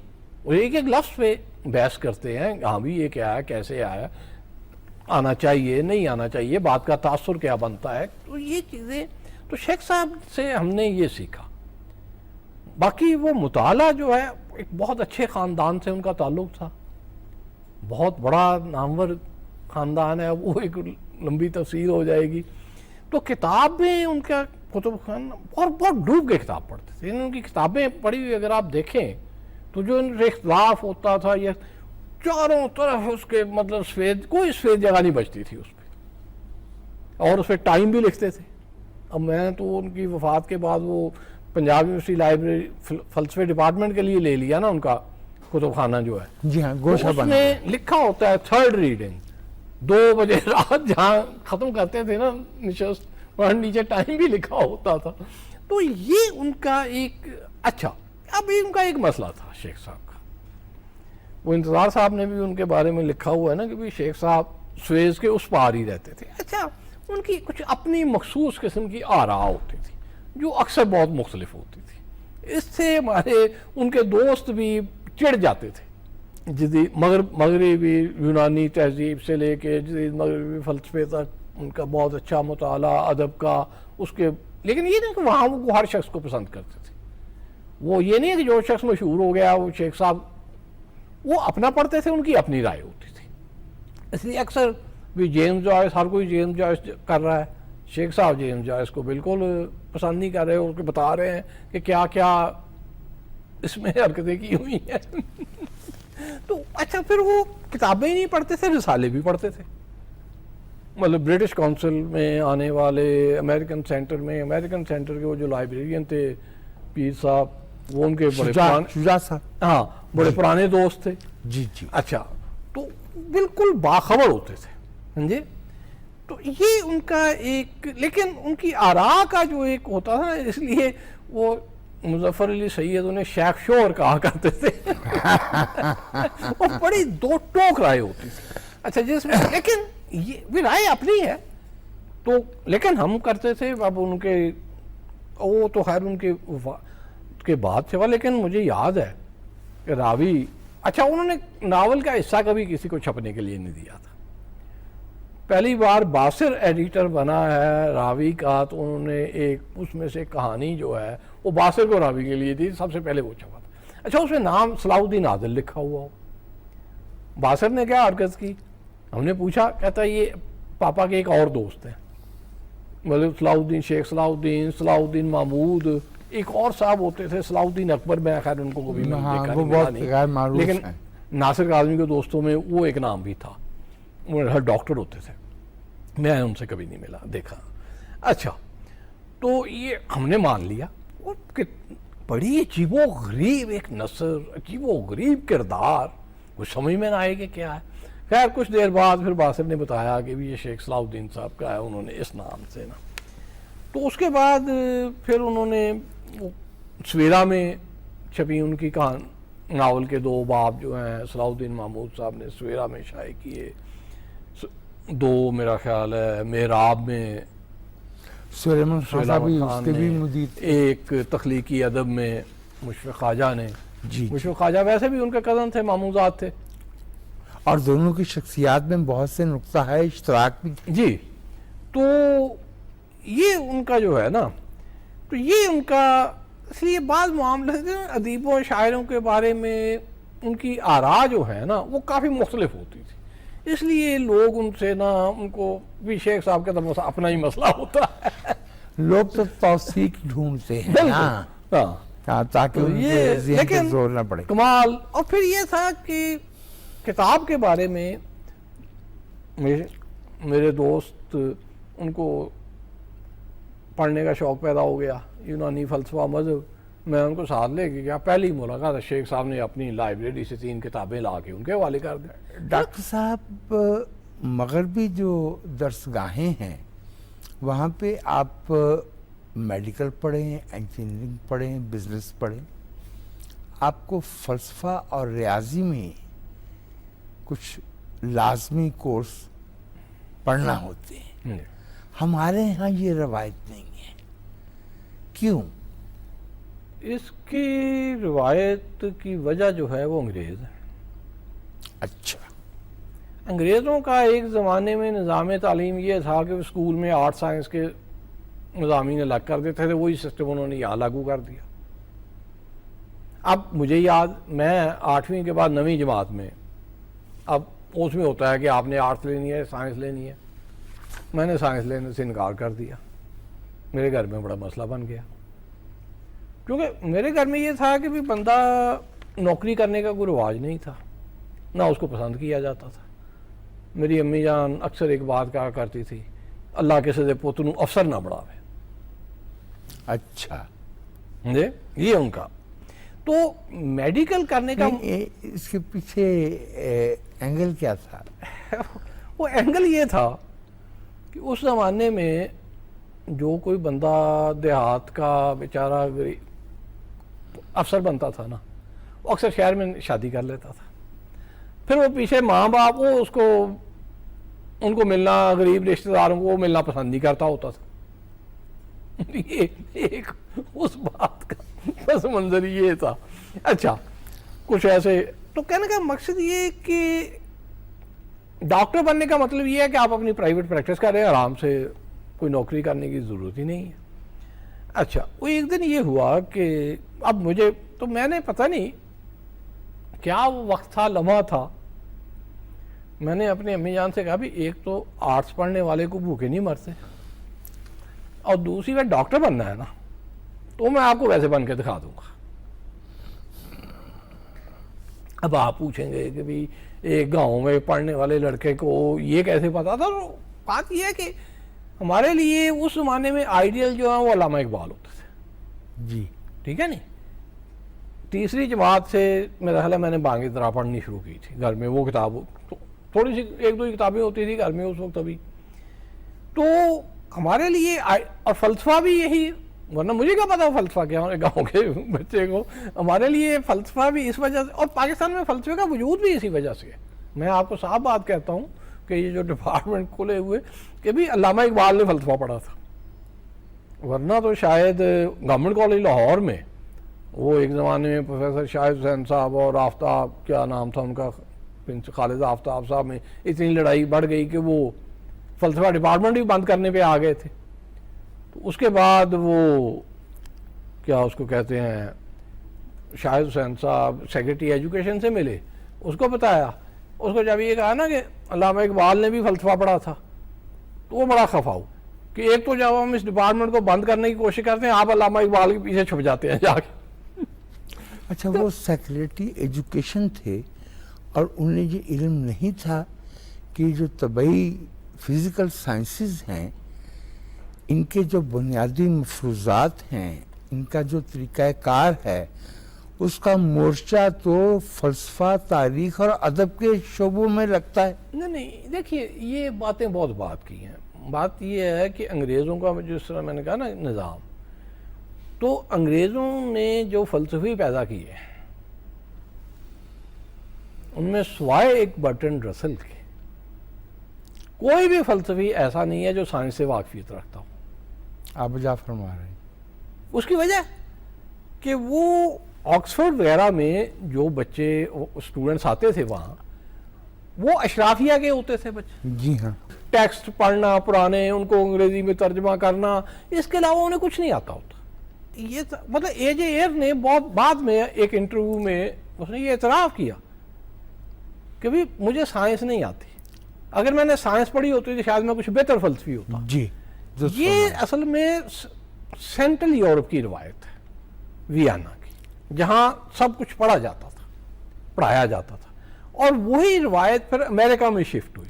وہ ایک لفظ پہ بحث کرتے ہیں، ہاں بھی یہ کیا ہے، کیسے آیا، آنا چاہیے نہیں آنا چاہیے، بات کا تاثر کیا بنتا ہے. تو یہ چیزیں تو شیخ صاحب سے ہم نے یہ سیکھا. باقی وہ مطالعہ جو ہے، ایک بہت اچھے خاندان سے ان کا تعلق تھا، بہت بڑا نامور خاندان ہے، وہ ایک لمبی تفصیل ہو جائے گی. تو کتابیں ان کا کتب خان بہت ڈوب کے کتاب پڑھتے تھے. ان کی کتابیں پڑھی ہوئی اگر آپ دیکھیں تو جو ان سے اختلاف ہوتا تھا، یہ چاروں طرف اس کے مطلب کوئی سفید جگہ نہیں بچتی تھی اس پہ، اور اس پہ ٹائم بھی لکھتے تھے. اب میں تو ان کی وفات کے بعد وہ پنجاب یونیورسٹی لائبریری فلسفے ڈپارٹمنٹ کے لیے لے لیا نا ان کا کتب خانہ جو ہے. جی ہاں، گوشہ اس بنا میں لکھا ہوتا ہے 3rd ریڈنگ 2 بجے رات، جہاں ختم کرتے تھے نا نشست، وہاں نیچے ٹائم بھی لکھا ہوتا تھا. تو یہ ان کا ایک اچھا. اب ان کا ایک مسئلہ تھا شیخ صاحب کا، وہ انتظار صاحب نے بھی ان کے بارے میں لکھا ہوا ہے نا کہ شیخ صاحب سویز کے اس پار ہی رہتے تھے. اچھا، ان کی کچھ اپنی مخصوص قسم کی آراء ہوتی تھی جو اکثر بہت مختلف ہوتی تھی. اس سے ہمارے ان کے دوست بھی چڑ جاتے تھے. جدید مغربی یونانی تہذیب سے لے کے جدید مغربی فلسفے تک ان کا بہت اچھا مطالعہ ادب کا اس کے. لیکن یہ نہیں کہ وہاں وہ ہر شخص کو پسند کرتے تھے. وہ یہ نہیں ہے کہ جو شخص مشہور ہو گیا وہ شیخ صاحب، وہ اپنا پڑھتے تھے، ان کی اپنی رائے ہوتی تھی. اس لیے اکثر بھی جیمز جوائس، ہر کوئی جیمز جوائس کر رہا ہے، شیخ صاحب جیمز جوائس کو بالکل پسند نہیں کر رہے، اور بتا رہے ہیں کہ کیا کیا اس میں حرکتیں کی ہوئی ہیں. تو اچھا پھر وہ کتابیں ہی نہیں پڑھتے تھے, رسالے بھی پڑھتے تھے. مطلب برٹش کونسل میں آنے والے, امریکن سینٹر کے وہ جو لائبریرین تھے پیر صاحب, وہ ان کے بڑے شجاع صاحب, ہاں بڑے پرانے دوست تھے. جی جی. اچھا تو بالکل باخبر ہوتے تھے, سمجھے. تو یہ ان کا ایک, لیکن ان کی آراء کا جو ایک ہوتا تھا, اس لیے وہ مظفر علی سید انہیں شیخ شور کہا کرتے تھے. وہ بڑی دو ٹوک رائے ہوتی تھی. اچھا جس میں لیکن یہ بھی رائے اپنی ہے تو, لیکن ہم کرتے تھے. اب ان کے وہ تو خیر ان کے بعد سے ہوا, لیکن مجھے یاد ہے کہ راوی, اچھا انہوں نے ناول کا حصہ کبھی کسی کو چھپنے کے لیے نہیں دیا تھا. پہلی بار باسر ایڈیٹر بنا ہے راوی کا, تو انہوں نے ایک اس میں سے کہانی جو ہے وہ باسر کو راوی کے لیے دی, سب سے پہلے وہ چھپا تھا. اچھا اس میں نام صلاح الدین عادل لکھا ہوا ہو. باسر نے کیا حرکت کی, ہم نے پوچھا, کہتا یہ پاپا کے ایک اور دوست ہیں, مطلب صلاح الدین, شیخ صلاح الدین محمود, ایک اور صاحب ہوتے تھے صلاح الدین اکبر, میں خیر ان کو کبھی دیکھا نہیں, لیکن ناصر کاظمی کے دوستوں میں وہ ایک نام بھی تھا, وہ ہر ڈاکٹر ہوتے تھے, میں ان سے کبھی نہیں ملا دیکھا. اچھا تو یہ ہم نے مان لیا. بڑی عجیب و غریب ایک نثر, عجیب و غریب کردار, کچھ سمجھ میں نہ آئے کہ کیا ہے. خیر کچھ دیر بعد پھر باسر نے بتایا کہ یہ شیخ صلاح الدین صاحب کا ہے, انہوں نے اس نام سے نا. تو اس کے بعد پھر انہوں نے سویرا میں چھپی ان کی ناول کے 2 باب جو ہیں, صلاح الدین محمود صاحب نے سویرا میں شائع کیے. 2 میرا خیال ہے محراب میں سلیمان صاحب اس کے بھی مدیر, ایک تخلیقی ادب میں مشفق خواجہ نے. جی مشفق خواجہ ویسے بھی ان کے کزن تھے, ماموزاد تھے, اور دونوں کی شخصیات میں بہت سے نقطہ ہے اشتراک بھی. جی تو یہ ان کا جو ہے نا, تو یہ ان کا, اس لیے بعض معاملے ادیبوں و شاعروں کے بارے میں ان کی آراء جو ہے نا وہ کافی مختلف ہوتی تھی. اس لیے لوگ ان سے نا, ان کو بھی شیخ صاحب کا تو اپنا ہی مسئلہ ہوتا ہے, لوگ تو توثیق ڈھونڈتے ہیں تاکہ ان کے ذہن پہ زور نہ پڑے. کمال. اور پھر یہ تھا کہ کتاب کے بارے میں میرے دوست, ان کو پڑھنے کا شوق پیدا ہو گیا, یونانی فلسفہ مذہب. میں ان کو ساتھ لے کے گیا, پہلی ملاقات شیخ صاحب نے اپنی لائبریری سے 3 کتابیں لا کے ان کے حوالے کر دیں. ڈاکٹر صاحب مغربی جو درسگاہیں ہیں وہاں پہ آپ میڈیکل پڑھیں, انجینئرنگ پڑھیں, بزنس پڑھیں, آپ کو فلسفہ اور ریاضی میں کچھ لازمی کورس پڑھنا ہوتے ہیں. ہمارے ہاں یہ روایت نہیں ہے, کیوں؟ اس کی روایت کی وجہ جو ہے وہ انگریز ہے. اچھا. انگریزوں کا ایک زمانے میں نظام تعلیم یہ تھا کہ اسکول میں آرٹ سائنس کے مضامین الگ کر دیتے تھے, وہی سسٹم انہوں نے یہاں لاگو کر دیا. اب مجھے یاد, میں 8ویں کے بعد 9ویں جماعت میں, اب اس میں ہوتا ہے کہ آپ نے آرٹس لینی ہے, سائنس لینی ہے. میں نے سائنس لینے سے انکار کر دیا. میرے گھر میں بڑا مسئلہ بن گیا, کیونکہ میرے گھر میں یہ تھا کہ بھی بندہ نوکری کرنے کا کوئی رواج نہیں تھا, نہ اس کو پسند کیا جاتا تھا. میری امی جان اکثر ایک بات کہا کرتی تھی, اللہ کے سدے پوت نو افسر نہ بڑھاوے. اچھا, یہ ان کا. تو میڈیکل کرنے کا اس کے پیچھے اینگل کیا تھا؟ وہ اینگل یہ تھا کہ اس زمانے میں جو کوئی بندہ دیہات کا بیچارہ افسر بنتا تھا نا, وہ اکثر شہر میں شادی کر لیتا تھا. پھر وہ پیچھے ماں باپ وہ اس کو, ان کو ملنا, غریب رشتہ داروں کو ملنا پسند نہیں کرتا ہوتا تھا. یہ ایک اس بات کا پس منظر یہ تھا. اچھا کچھ ایسے, تو کہنے کا مقصد یہ کہ ڈاکٹر بننے کا مطلب یہ ہے کہ آپ اپنی پرائیویٹ پریکٹس کر رہے ہیں, آرام سے, کوئی نوکری کرنے کی ضرورت ہی نہیں ہے. اچھا وہ ایک دن یہ ہوا کہ اب مجھے تو, میں نے پتہ نہیں کیا وہ وقت تھا, لمحہ تھا, میں نے اپنی امی جان سے کہا بھی ایک تو آرٹس پڑھنے والے کو بھوکے نہیں مرتے, اور دوسری بات ڈاکٹر بننا ہے نا, تو میں آپ کو ویسے بن کے دکھا دوں گا. اب آپ پوچھیں گے کہ بھی ایک گاؤں میں پڑھنے والے لڑکے کو یہ کیسے پتا تھا؟ تو بات یہ ہے کہ ہمارے لیے اس زمانے میں آئیڈیل جو ہیں وہ علامہ اقبال ہوتے تھے. جی ٹھیک ہے نہیں. تیسری جماعت سے میرا خیال ہے میں نے بانگ درا پڑھنی شروع کی تھی گھر میں. وہ کتاب تھوڑی سی ایک دو کتابیں ہوتی تھی گھر میں اس وقت ابھی. تو ہمارے لیے اور فلسفہ بھی یہی, ورنہ مجھے کیا پتا فلسفہ کیا ہے گاؤں کے بچے کو. ہمارے لیے فلسفہ بھی اس وجہ سے, اور پاکستان میں فلسفے کا وجود بھی اسی وجہ سے ہے. میں آپ کو صاف بات کہتا ہوں کہ یہ جو ڈپارٹمنٹ کھلے ہوئے کہ بھی علامہ اقبال نے فلسفہ پڑھا تھا, ورنہ تو شاید گورنمنٹ کالج لاہور میں وہ ایک زمانے میں پروفیسر شاہد حسین صاحب اور آفتاب, کیا نام تھا ان کا, خالد آفتاب صاحب میں اتنی لڑائی بڑھ گئی کہ وہ فلسفہ ڈپارٹمنٹ بھی بند کرنے پہ آ گئے تھے. تو اس کے بعد وہ کیا اس کو کہتے ہیں شاہد حسین صاحب سیکرٹری ایجوکیشن سے ملے, اس کو بتایا, اس کو جب یہ کہا نا کہ علامہ اقبال نے بھی فلسفہ پڑھا تھا, تو وہ بڑا خفا ہو کہ ایک تو جب ہم اس ڈپارٹمنٹ کو بند کرنے کی کوشش کرتے ہیں آپ علامہ اقبال کے پیچھے چھپ جاتے ہیں جا کے. اچھا, وہ سیکریٹری ایجوکیشن تھے اور انہیں یہ علم نہیں تھا کہ جو طبعی فزیکل سائنسز ہیں ان کے جو بنیادی مفروضات ہیں, ان کا جو طریقہ کار ہے, اس کا مورچہ تو فلسفہ, تاریخ اور ادب کے شعبوں میں لگتا ہے. نہیں دیکھیے یہ باتیں بہت بات کی ہیں. بات یہ ہے کہ انگریزوں کا جس طرح میں نے کہا نا نظام, تو انگریزوں نے جو فلسفی پیدا کیے ان میں سوائے ایک برٹرنڈ رسل کے کوئی بھی فلسفی ایسا نہیں ہے جو سائنس سے واقفیت رکھتا ہو. آپ جا فرما رہے ہیں. اس کی وجہ کہ وہ آکسفورڈ وغیرہ میں جو بچے اسٹوڈنٹس آتے تھے وہاں وہ اشرافیہ کے ہوتے تھے بچے. جی ہاں. ٹیکسٹ پڑھنا پرانے, ان کو انگریزی میں ترجمہ کرنا, اس کے علاوہ انہیں کچھ نہیں آتا ہوتا. یہ مطلب اے جے ایئر نے بہت بعد میں ایک انٹرویو میں اس نے یہ اعتراف کیا کہ بھی مجھے سائنس نہیں آتی, اگر میں نے سائنس پڑھی ہوتی تو شاید میں کچھ بہتر فلسفی ہوتا. جی, یہ اصل میں سینٹرل یورپ کی روایت ہے, ویانا کی, جہاں سب کچھ پڑھا جاتا تھا, پڑھایا جاتا تھا, اور وہی روایت پھر امریکہ میں شفٹ ہوئی.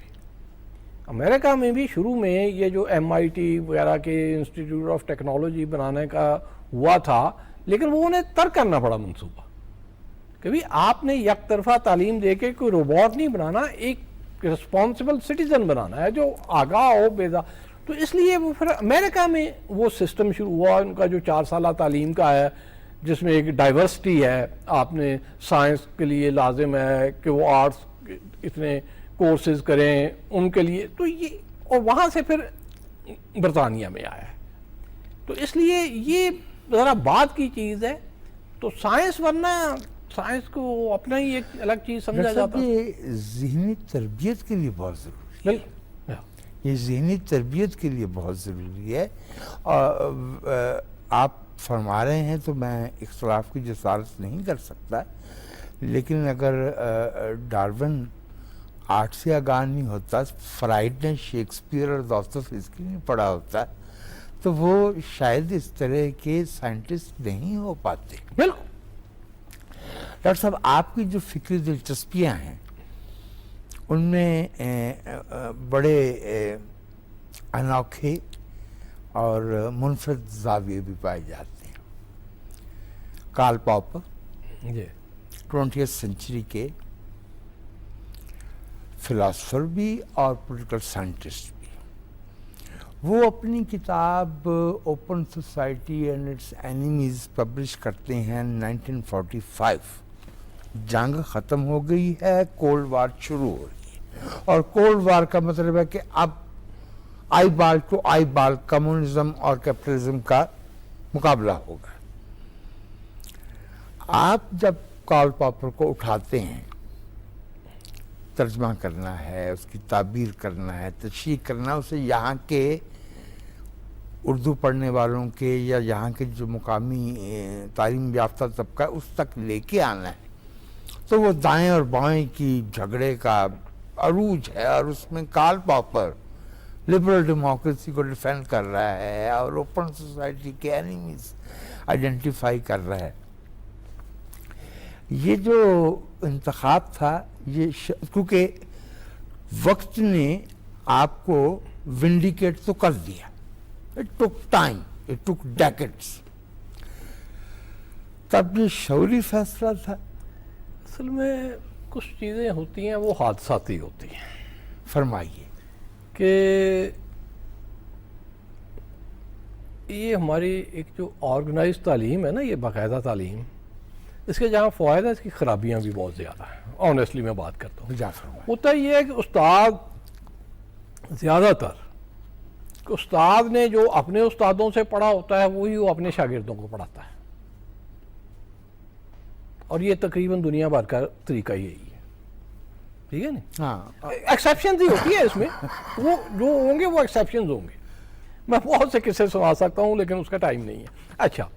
امریکہ میں بھی شروع میں یہ جو MIT وغیرہ کے انسٹیٹیوٹ آف ٹیکنالوجی بنانے کا ہوا تھا, لیکن وہ انہیں ترک کرنا پڑا منصوبہ کہ بھی آپ نے یک طرفہ تعلیم دے کے کوئی روبوٹ نہیں بنانا, ایک رسپانسبل سٹیزن بنانا ہے جو آگاہ ہو, بیدار. تو اس لیے وہ پھر امریکہ میں وہ سسٹم شروع ہوا ان کا جو 4 سالہ تعلیم کا ہے, جس میں ایک ڈائیورسٹی ہے. آپ نے سائنس کے لیے لازم ہے کہ وہ آرٹس اتنے کورسز کریں ان کے لیے, تو یہ اور وہاں سے پھر برطانیہ میں آیا ہے. تو اس لیے یہ ذرا بعد کی چیز ہے. تو سائنس, ورنہ سائنس کو اپنا ہی ایک الگ چیز سمجھا جاتا ہے. یہ ذہنی تربیت کے لیے بہت ضروری ہے. یہ ذہنی تربیت کے لیے بہت ضروری ہے. اور آپ فرما رہے ہیں تو میں اختلاف کی جسارت نہیں کر سکتا, لیکن اگر ڈارون آرٹ سے آگاہ نہیں ہوتا, فرائڈ نے شیکسپیئر اور داستویفسکی نہیں پڑھا ہوتا, تو وہ شاید اس طرح کے سائنٹسٹ نہیں ہو پاتے. بالکل. ڈاکٹر صاحب, آپ کی جو فکری دلچسپیاں ہیں ان میں بڑے انوکھے اور منفرد زاویے بھی پائے جاتے ہیں. کارل پاپر, جی 20th سینچری کے فلاسفر بھی اور پولیٹیکل سائنٹسٹ بھی, وہ اپنی کتاب open society and its enemies publish کرتے ہیں 1945. جنگ ختم ہو گئی ہے, کولڈ وار شروع ہو رہی ہے, اور کولڈ وار کا مطلب ہے کہ اب آئی بال ٹو آئی بال کمیونزم اور کیپٹلزم کا مقابلہ ہوگا. آپ جب کارل پاپر کو اٹھاتے ہیں, ترجمہ کرنا ہے, اس کی تعبیر کرنا ہے, تشریح کرنا, اسے یہاں کے اردو پڑھنے والوں کے یا یہاں کے جو مقامی تعلیم یافتہ طبقہ اس تک لے کے آنا ہے, تو وہ دائیں اور بائیں کی جھگڑے کا عروج ہے. اور اس میں کارل پاپر لبرل ڈیموکریسی کو ڈیفینڈ کر رہا ہے اور اوپن سوسائٹی کے اینیمیز آئیڈینٹیفائی کر رہا ہے. یہ جو انتخاب تھا یہ کیونکہ وقت نے آپ کو ونڈیکیٹ تو کر دیا. It took time, it took decades. تب یہ شعوری فیصلہ تھا. اصل میں کچھ چیزیں ہوتی ہیں وہ حادثاتی ہوتی ہیں. فرمائیے. کہ یہ ہماری ایک جو آرگنائز تعلیم ہے نا, یہ باقاعدہ تعلیم, اس کے جہاں فوائد ہیں اس کی خرابیاں بھی بہت زیادہ ہیں. آنیسٹلی میں بات کرتا ہوں. ہوتا یہ ہے کہ استاد زیادہ تر استاد نے جو اپنے استادوں سے پڑھا ہوتا ہے وہی وہ اپنے شاگردوں کو پڑھاتا ہے, اور یہ تقریباً دنیا بھر کا طریقہ یہی ہے. ٹھیک ہے نا. ہاں, ایکسیپشنز ہی ہوتی ہے اس میں, وہ جو ہوں گے وہ ایکسیپشنز ہوں گے. میں بہت سے قصے سنا سکتا ہوں لیکن اس کا ٹائم نہیں ہے. اچھا,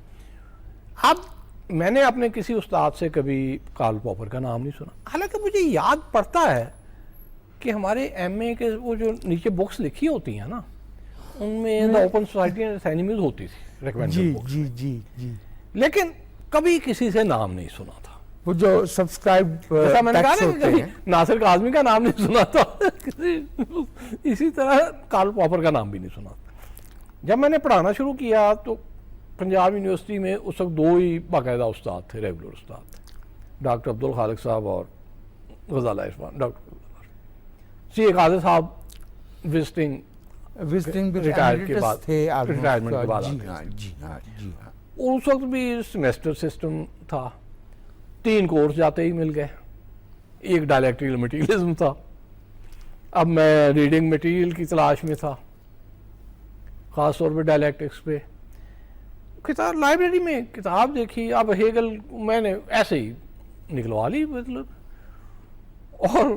اب میں نے اپنے کسی استاد سے کبھی کارل پاپر کا نام نہیں سنا, حالانکہ مجھے یاد پڑتا ہے کہ ہمارے ایم اے کے وہ جو نیچے بکس لکھی ہوتی ہیں نا, ان میں open society and its enemies ہوتی تھی ریکمینڈڈ بکس. جی جی جی. لیکن کبھی کسی سے نام نہیں سنا تھا. وہ جو سبسکرائب جیسا میں نے کہا ٹیکس نا ہوتے کہ ہیں. ناصر کاظمی کا نام نہیں سنا تھا, اسی طرح کارل پاپر کا نام بھی نہیں سنا. جب میں نے پڑھانا شروع کیا تو پنجاب یونیورسٹی میں اس وقت 2 ہی باقاعدہ استاد تھے, ریگولر استاد تھے, ڈاکٹر عبدالخالق صاحب اور غزالہ عرفان. ڈاکٹر سی اے قادر صاحب وزٹنگ ریٹائر کے بعد تھے, ریٹائرمنٹ کے بعد جی ہاں جی ہاں جی ہاں. اس وقت بھی سیمیسٹر سسٹم تھا, 3 کورس جاتے ہی مل گئے. ایک ڈائلیکٹریکل مٹیریلزم تھا. اب میں ریڈنگ مٹیریل کی تلاش میں تھا, خاص طور پہ ڈائلیکٹکس پہ. کتاب لائبریری میں کتاب دیکھی, اب ہیگل میں نے ایسے ہی نکلوا لی مطلب, اور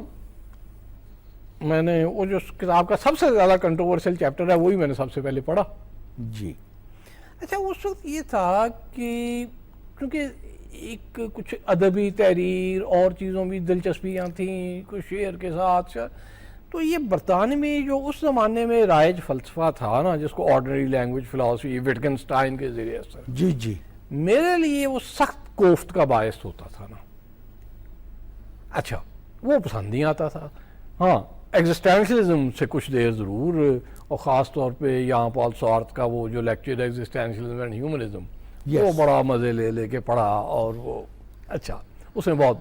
میں نے وہ جو کتاب کا سب سے زیادہ کنٹروورشل چیپٹر ہے وہی میں نے سب سے پہلے پڑھا. جی. اچھا, اس وقت یہ تھا کہ کیونکہ ایک کچھ ادبی تحریر اور چیزوں بھی دلچسپیاں تھیں کچھ شعر کے ساتھ, تو یہ برطانوی جو اس زمانے میں رائج فلسفہ تھا نا, جس کو آرڈنری لینگویج فلاسفی وٹگنسٹائن کے ذریعے سے, جی جی, میرے لیے وہ سخت کوفت کا باعث ہوتا تھا نا. اچھا, وہ پسند نہیں آتا تھا. ہاں, ایگزسٹینشلزم سے کچھ دیر ضرور, اور خاص طور پہ یہاں پال سارتھ کا وہ جو لیکچر ایگزسٹینشلزم اینڈ ہیومنزم, وہ بڑا مزے لے کے پڑھا, اور وہ اچھا اس میں بہت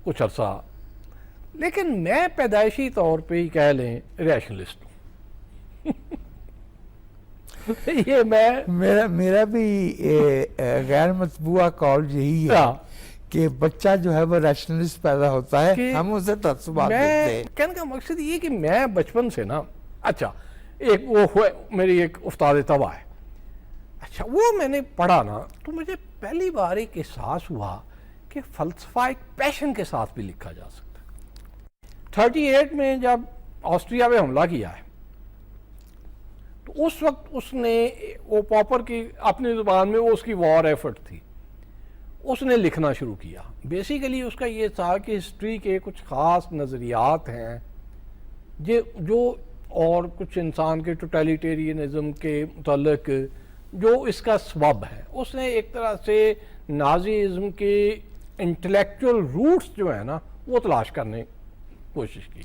کچھ عرصہ. لیکن میں پیدائشی طور پہ ہی کہہ لیں ریشنلسٹ ہوں. یہ میرا بھی غیر مطبوعہ قول یہی ہے کہ بچہ جو ہے وہ ریشنلسٹ پیدا ہوتا ہے, ہم اسے تعصبات دیتے ہیں. کہنے کا مقصد یہ کہ میں بچپن سے نا, اچھا ایک وہ میری ایک استاد طبع ہے, اچھا وہ میں نے پڑھا نا تو مجھے پہلی بار ایک احساس ہوا کہ فلسفہ ایک پیشن کے ساتھ بھی لکھا جا سکتا ہے. 38 میں جب آسٹریا میں حملہ کیا ہے تو اس وقت اس نے وہ پاپر کی اپنی زبان میں وہ اس کی وار ایفرٹ تھی, اس نے لکھنا شروع کیا. بیسیکلی اس کا یہ تھا کہ ہسٹری کے کچھ خاص نظریات ہیں جو اور کچھ انسان کے ٹوٹیلیٹیرینزم کے متعلق جو اس کا سبب ہے. اس نے ایک طرح سے نازیزم کے انٹلیکچول روٹس جو ہیں نا وہ تلاش کرنے کوشش کی.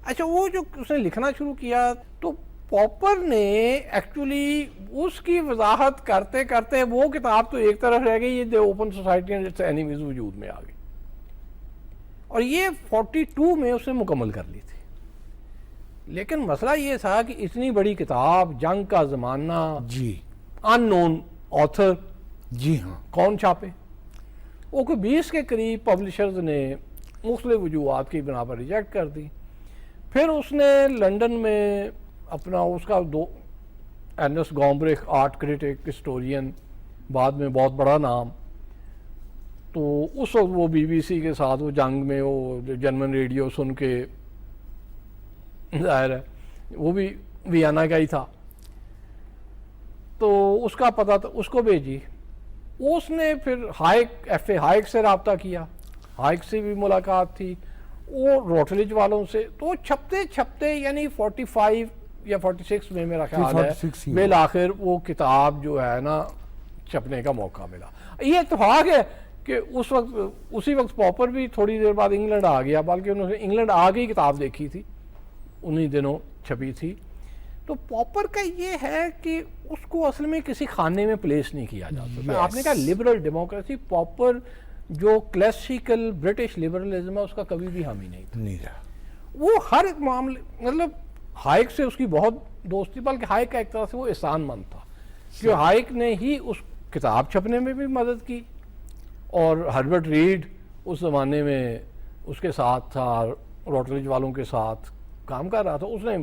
اچھا, وہ جو اس نے لکھنا شروع کیا تو پاپر نے ایکچولی اس کی وضاحت کرتے کرتے وہ کتاب تو ایک طرف رہ گئی, یہ the open society and its enemies وجود میں آ گئی, اور یہ 42 میں اس نے مکمل کر لی تھی. لیکن مسئلہ یہ تھا کہ اتنی بڑی کتاب, جنگ کا زمانہ, جی, ان نون آتھر, جی ہاں, کون چھاپے؟ وہ کوئی 20 کے قریب پبلشرز نے مختلف وجوہات کی بنا پر ریجیکٹ کر دی. پھر اس نے لنڈن میں اپنا اس کا ارنسٹ گومبرچ آرٹ کریٹک ہسٹورین, بعد میں بہت بڑا نام, تو اس وقت وہ بی بی سی کے ساتھ وہ جنگ میں وہ جرمن ریڈیو سن کے, ظاہر ہے وہ بھی ویانا کا ہی تھا, تو اس کا پتہ تو اس کو بھیجی. اس نے پھر ایف اے ہائیک سے رابطہ کیا, ہائیک سے بھی ملاقات تھی, وہ روٹلیج والوں سے, تو چھپتے یعنی 45 یا 46 میں میرا خیال ہے بالآخر وہ کتاب جو ہے نا چھپنے کا موقع ملا. یہ اتفاق ہے کہ اس وقت اسی وقت پاپر بھی تھوڑی دیر بعد انگلینڈ آ گیا، بلکہ انہوں نے انگلینڈ آ گئی کتاب دیکھی تھی، انہی دنوں چھپی تھی. تو پاپر کا یہ ہے کہ اس کو اصل میں کسی خانے میں پلیس نہیں کیا جا سکتا. آپ نے کہا لبرل ڈیموکریسی، پاپر جو کلاسیکل برٹش لبرلزم ہے اس کا کبھی بھی حامی نہیں تھا. وہ ہر ایک معاملے، مطلب ہائیک سے اس کی بہت دوستی، بلکہ ہائیک کا ایک طرح سے وہ احسان مند تھا کہ ہائیک نے ہی اس کتاب چھپنے میں بھی مدد کی، اور ہربرٹ ریڈ اس زمانے میں اس کے ساتھ تھا، روٹریج والوں کے ساتھ کام کر رہا تھا. اس نے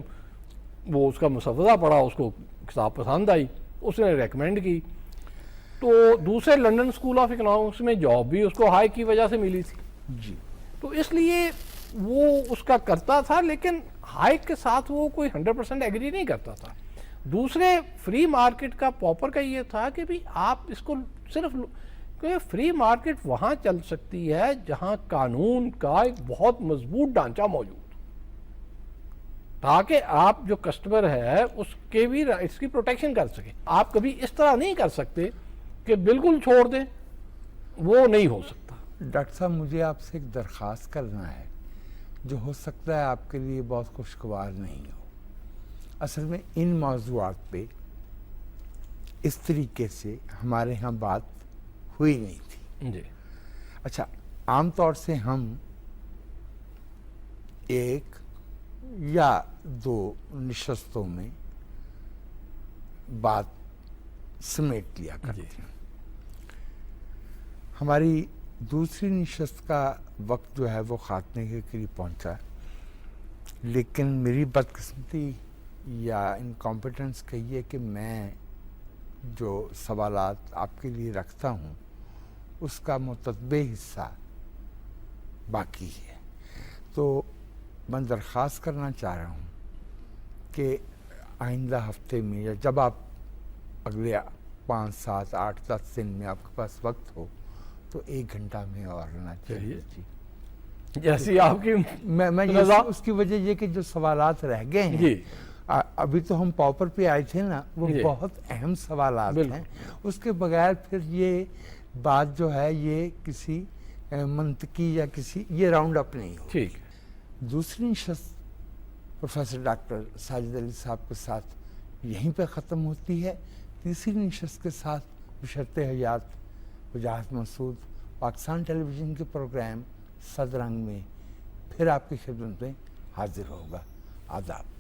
وہ اس کا مسودہ پڑھا، اس کو کتاب پسند آئی، اس نے ریکمینڈ کی. تو دوسرے لنڈن اسکول آف اکنامکس میں جاب بھی اس کو ہائیک کی وجہ سے ملی تھی جی. تو اس لیے وہ اس کا کرتا تھا، لیکن ہائیک کے ساتھ وہ کوئی 100% ایگری نہیں کرتا تھا. دوسرے فری مارکیٹ کا پاپر کا یہ تھا کہ بھی آپ اس کو صرف، کہ فری مارکیٹ وہاں چل سکتی ہے جہاں قانون کا ایک بہت مضبوط ڈھانچہ موجود، تاکہ آپ جو کسٹمر ہے اس کے بھی رائٹس کی پروٹیکشن کر سکیں. آپ کبھی اس طرح نہیں کر سکتے کہ بالکل چھوڑ دیں، وہ نہیں ہو سکتا. ڈاکٹر صاحب مجھے آپ سے ایک درخواست کرنا ہے جو ہو سکتا ہے آپ کے لیے بہت خوشگوار نہیں ہو. اصل میں ان موضوعات پہ اس طریقے سے ہمارے ہاں بات ہوئی نہیں تھی. جی اچھا، عام طور سے ہم ایک یا دو نشستوں میں بات سمیٹ لیا کرتے ہیں. ہماری دوسری نشست کا وقت جو ہے وہ خاتمے کے قریب پہنچا، لیکن میری بدقسمتی یا انکمپیٹنس کہیے کہ میں جو سوالات آپ کے لیے رکھتا ہوں اس کا متتبع حصہ باقی ہے. تو میں درخواست کرنا چاہ رہا ہوں کہ آئندہ ہفتے میں یا جب آپ اگلے 5 7 8 10 دن میں آپ کے پاس وقت ہو تو 1 گھنٹہ میں اور رہنا چاہیے. جی جیسی آپ کی میں رضا. اس کی وجہ یہ کہ جو سوالات رہ گئے ہیں جی ابھی تو ہم پاپر پہ آئے تھے نا، وہ جی. بہت اہم سوالات بالکل. ہیں. اس کے بغیر پھر یہ بات جو ہے یہ کسی منطقی یا کسی یہ راؤنڈ اپ نہیں ہو. ٹھیک. دوسری نشست پروفیسر ڈاکٹر ساجد علی صاحب کے ساتھ یہیں پہ ختم ہوتی ہے. تیسری نشست کے ساتھ بشرط حیات وجاہت مسعود پاکستان ٹیلی ویژن کے پروگرام صدرنگ میں پھر آپ کی خدمت میں حاضر ہوگا. آداب.